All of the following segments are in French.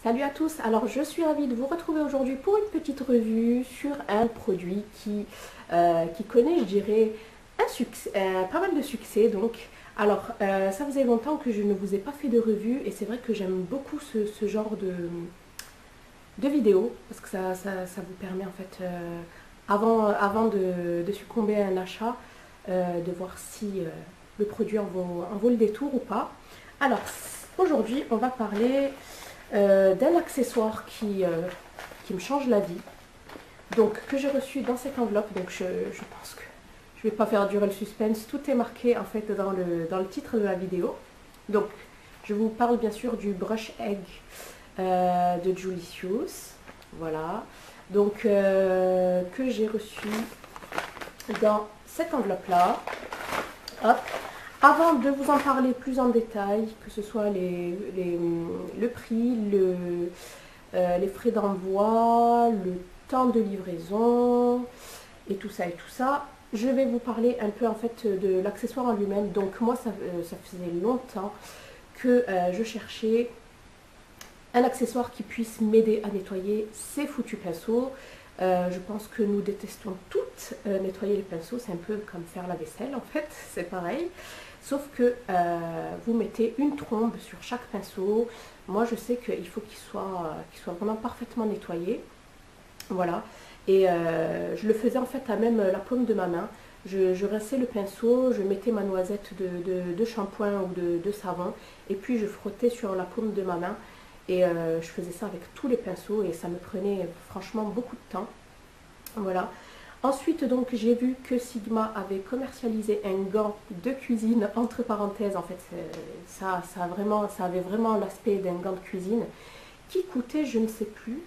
Salut à tous, alors je suis ravie de vous retrouver aujourd'hui pour une petite revue sur un produit qui connaît, je dirais, un succès, pas mal de succès. Donc, alors, ça faisait longtemps que je ne vous ai pas fait de revue et c'est vrai que j'aime beaucoup ce genre de vidéos parce que ça vous permet en fait, avant de succomber à un achat, de voir si le produit en vaut le détour ou pas. Alors, aujourd'hui, on va parler d'un accessoire qui me change la vie, donc que j'ai reçu dans cette enveloppe. Donc je pense que je ne vais pas faire durer le suspense, tout est marqué en fait dans le titre de la vidéo. Donc je vous parle bien sûr du Brush Egg de Julicious, voilà, donc que j'ai reçu dans cette enveloppe là. Hop. Avant de vous en parler plus en détail, que ce soit le prix, les frais d'envoi, le temps de livraison et tout ça, je vais vous parler un peu en fait de l'accessoire en lui-même. Donc moi ça faisait longtemps que je cherchais un accessoire qui puisse m'aider à nettoyer ces foutus pinceaux. Je pense que nous détestons toutes nettoyer les pinceaux, c'est un peu comme faire la vaisselle en fait, c'est pareil. Sauf que vous mettez une trombe sur chaque pinceau. Moi je sais qu'il faut qu'il soit vraiment parfaitement nettoyé. Voilà. Et je le faisais en fait à même la paume de ma main. Je rinçais le pinceau, je mettais ma noisette de shampoing ou de savon. Et puis je frottais sur la paume de ma main. Et je faisais ça avec tous les pinceaux et ça me prenait franchement beaucoup de temps. Voilà. Ensuite, donc, j'ai vu que Sigma avait commercialisé un gant de cuisine, entre parenthèses, en fait, ça avait vraiment l'aspect d'un gant de cuisine, qui coûtait, je ne sais plus,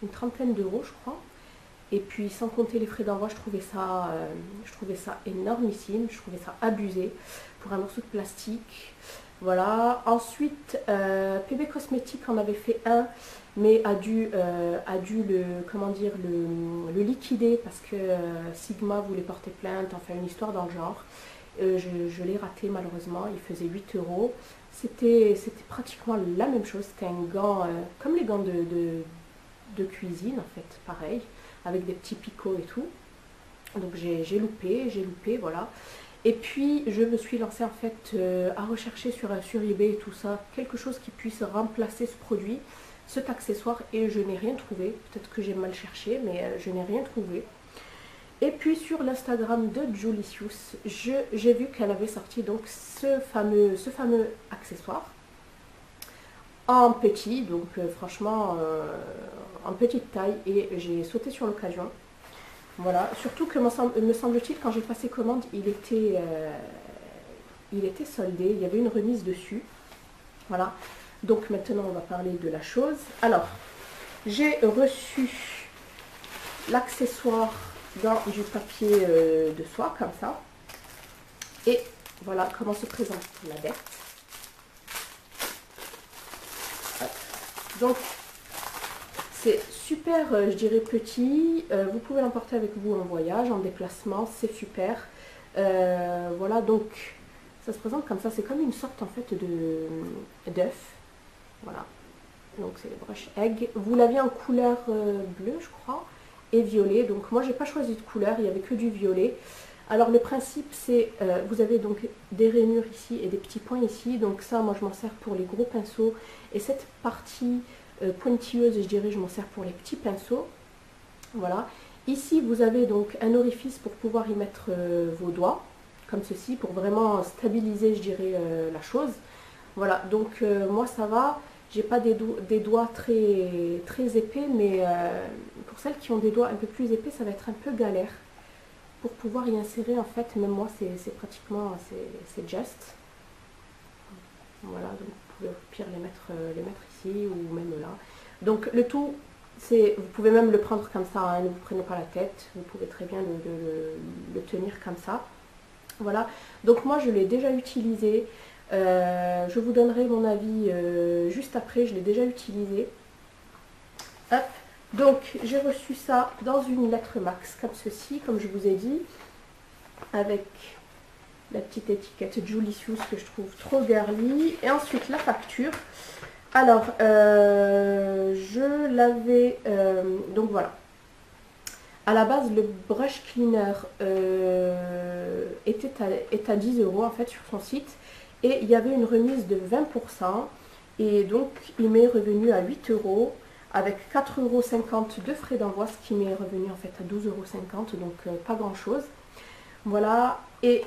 une trentaine d'euros, je crois. Et puis, sans compter les frais d'envoi, je trouvais ça énormissime, je trouvais ça abusé pour un morceau de plastique. Voilà. Ensuite, PB Cosmetics en avait fait un, mais a dû le liquider parce que Sigma voulait porter plainte, enfin une histoire dans le genre. Je l'ai raté malheureusement, il faisait 8 euros. C'était pratiquement la même chose, c'était un gant, comme les gants de cuisine en fait, pareil, avec des petits picots et tout. Donc j'ai loupé, voilà. Et puis je me suis lancée en fait à rechercher sur eBay et tout ça, quelque chose qui puisse remplacer ce produit, cet accessoire, et je n'ai rien trouvé. Peut-être que j'ai mal cherché, mais je n'ai rien trouvé. Et puis sur l'Instagram de Julicious, j'ai vu qu'elle avait sorti donc ce fameux accessoire en petit, donc franchement en petite taille, et j'ai sauté sur l'occasion. Voilà, surtout que me semble-t-il, quand j'ai passé commande, il était soldé, il y avait une remise dessus. Voilà, donc maintenant on va parler de la chose. Alors, j'ai reçu l'accessoire dans du papier de soie, comme ça. Et voilà comment se présente la bête. Donc, c'est super, je dirais, petit. Vous pouvez l'emporter avec vous en voyage, en déplacement, c'est super. Voilà, donc ça se présente comme ça. C'est comme une sorte en fait d'œuf. Voilà. Donc c'est le Brush Egg. Vous l'aviez en couleur bleue, je crois, et violet. Donc moi, j'ai pas choisi de couleur, il n'y avait que du violet. Alors le principe, c'est, vous avez donc des rainures ici et des petits points ici. Donc ça, moi, je m'en sers pour les gros pinceaux. Et cette partie pointilleuse, je dirais, je m'en sers pour les petits pinceaux. Voilà. Ici, vous avez donc un orifice pour pouvoir y mettre vos doigts, comme ceci, pour vraiment stabiliser, je dirais, la chose. Voilà, donc moi, ça va. J'ai pas des doigts très épais, mais pour celles qui ont des doigts un peu plus épais, ça va être un peu galère. Pour pouvoir y insérer, en fait, même moi, c'est pratiquement, c'est just. Voilà, donc vous pouvez au pire les mettre ici ou même là. Donc le tout, c'est, vous pouvez même le prendre comme ça, hein, ne vous prenez pas la tête, vous pouvez très bien le tenir comme ça. Voilà, donc moi je l'ai déjà utilisé, je vous donnerai mon avis juste après, je l'ai déjà utilisé. Hop, donc j'ai reçu ça dans une lettre max comme ceci, comme je vous ai dit, avec la petite étiquette Julicious que je trouve trop girly. Et ensuite la facture. Alors, je l'avais... donc voilà. À la base, le brush cleaner est à 10 € en fait sur son site. Et il y avait une remise de 20%. Et donc, il m'est revenu à 8 € avec 4,50 € de frais d'envoi, ce qui m'est revenu en fait à 12,50 €, donc pas grand chose. Voilà, et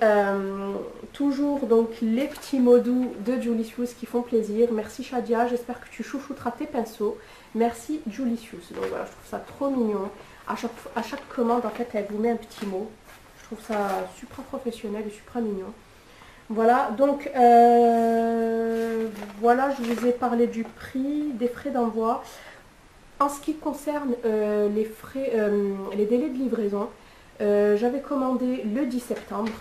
toujours donc les petits mots doux de Julicious qui font plaisir. Merci Shadia, j'espère que tu chouchouteras tes pinceaux. Merci Julicious. Donc voilà, je trouve ça trop mignon. À chaque commande, en fait, elle vous met un petit mot. Je trouve ça super professionnel et super mignon. Voilà, donc voilà, je vous ai parlé du prix, des frais d'envoi. En ce qui concerne les délais de livraison, j'avais commandé le 10 septembre.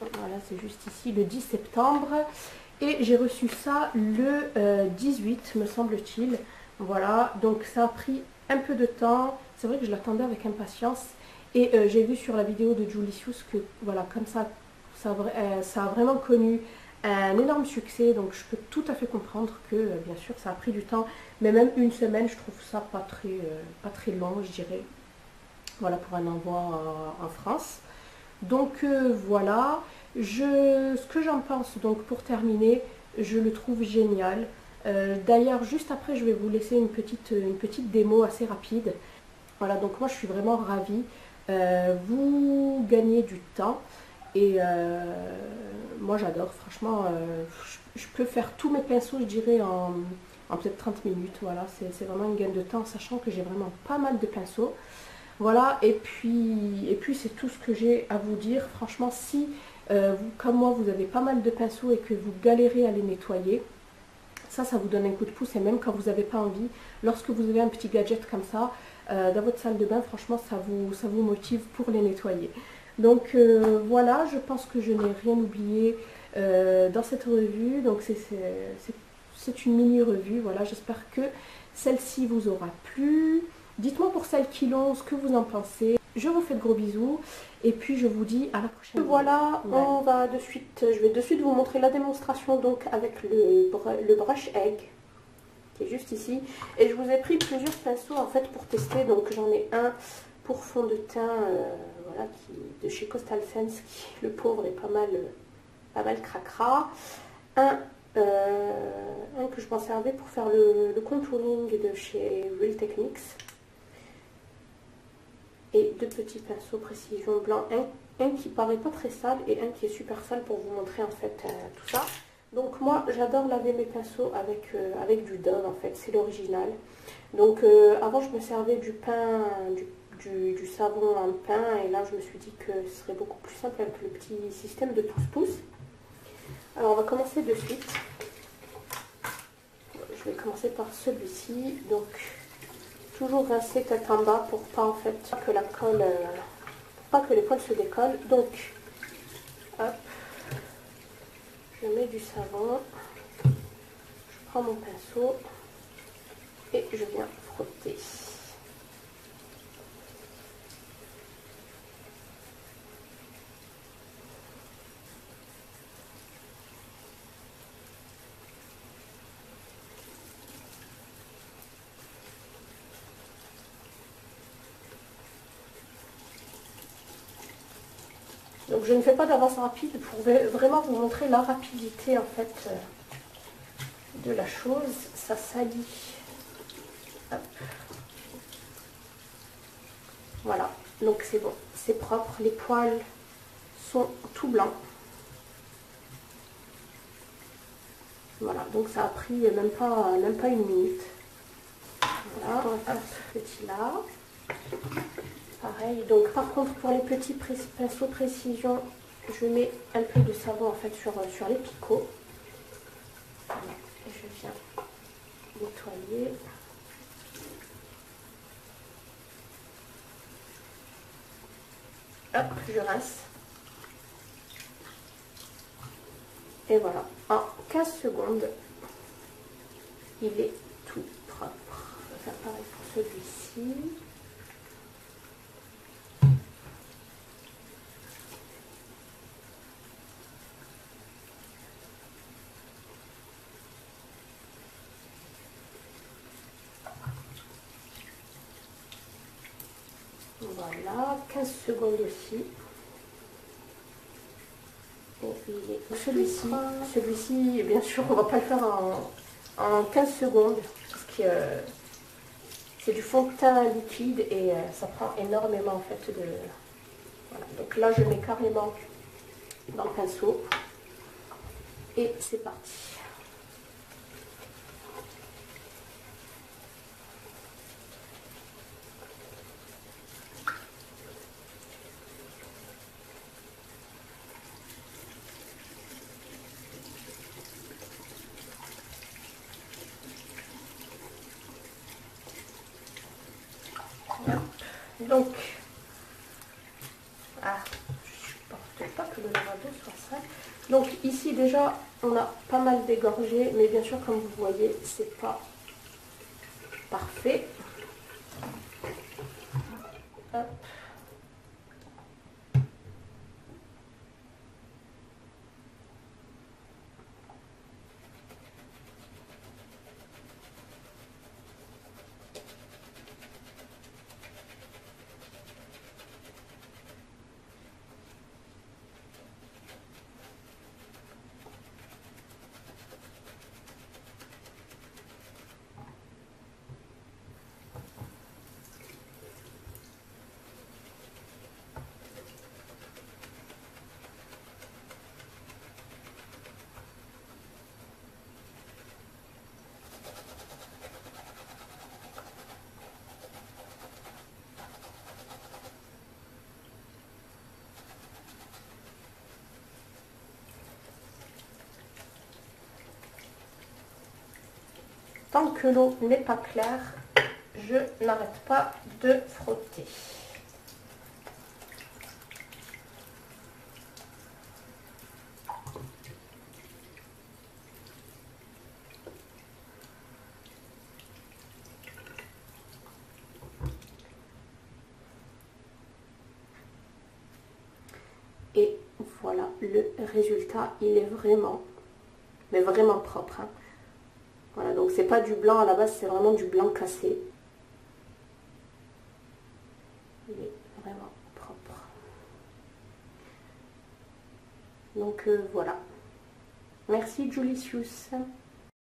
Voilà, c'est juste ici, le 10 septembre. Et j'ai reçu ça le 18, me semble-t-il. Voilà, donc ça a pris un peu de temps. C'est vrai que je l'attendais avec impatience. Et j'ai vu sur la vidéo de Julicious que, voilà, comme ça a vraiment connu un énorme succès. Donc je peux tout à fait comprendre que, bien sûr, ça a pris du temps. Mais même une semaine, je trouve ça pas très long, je dirais. Voilà, pour un envoi en France. Donc voilà, ce que j'en pense, donc pour terminer, je le trouve génial. D'ailleurs, juste après, je vais vous laisser une petite démo assez rapide. Voilà, donc moi je suis vraiment ravie. Vous gagnez du temps et moi j'adore, franchement, je peux faire tous mes pinceaux, je dirais, en peut-être 30 minutes. Voilà, c'est vraiment une gain de temps, sachant que j'ai vraiment pas mal de pinceaux. Voilà, et puis c'est tout ce que j'ai à vous dire. Franchement, si vous, comme moi, vous avez pas mal de pinceaux et que vous galérez à les nettoyer, ça vous donne un coup de pouce. Et même quand vous n'avez pas envie, lorsque vous avez un petit gadget comme ça, dans votre salle de bain, franchement, ça vous motive pour les nettoyer. Donc voilà, je pense que je n'ai rien oublié dans cette revue. Donc c'est une mini revue. Voilà, j'espère que celle-ci vous aura plu. Dites-moi pour celles qui l'ont ce que vous en pensez. Je vous fais de gros bisous et puis je vous dis à la prochaine. Voilà, je vais de suite vous montrer la démonstration donc avec le brush egg qui est juste ici. Et je vous ai pris plusieurs pinceaux en fait pour tester. Donc j'en ai un pour fond de teint voilà, de chez Coastal Scents qui, le pauvre, est pas mal cracra. Un que je m'en servais pour faire le contouring de chez Real Techniques. Et deux petits pinceaux précision blanc, un qui paraît pas très sale et un qui est super sale pour vous montrer en fait tout ça. Donc moi j'adore laver mes pinceaux avec du Dove en fait, c'est l'original. Donc avant je me servais du pain, du savon en pain et là je me suis dit que ce serait beaucoup plus simple avec le petit système de pouce-pouce. Alors on va commencer de suite. Je vais commencer par celui-ci. Donc toujours rincer tête en bas pour pas en fait que la colle, pour pas que les poils se décollent. Donc hop, je mets du savon, je prends mon pinceau et je viens frotter. Donc je ne fais pas d'avance rapide pour vraiment vous montrer la rapidité en fait de la chose. Ça salit. Hop. Voilà, donc c'est bon, c'est propre, les poils sont tout blancs. Voilà, donc ça a pris même pas une minute. Voilà, on va faire ce petit là. Pareil, donc par contre pour les petits pinceaux précision, je mets un peu de savon en fait sur les picots. Voilà, et je viens nettoyer. Hop, je rince. Et voilà, en 15 secondes, il est tout propre. Je vais faire pareil pour celui-ci. Voilà, 15 secondes aussi. Celui-ci, bien sûr, on va pas le faire en 15 secondes parce que c'est du fond de teint liquide et ça prend énormément en fait de... Voilà. Donc là, je mets carrément dans le pinceau et c'est parti. Donc, je supporte pas que le lavabo soit sale. Donc ici déjà, on a pas mal dégorgé, mais bien sûr, comme vous voyez, c'est pas parfait. Hop. Tant que l'eau n'est pas claire, je n'arrête pas de frotter. Et voilà, le résultat, il est vraiment, mais vraiment propre. Hein. Voilà, donc c'est pas du blanc à la base, c'est vraiment du blanc cassé. Il est vraiment propre. Donc voilà. Merci Julicius.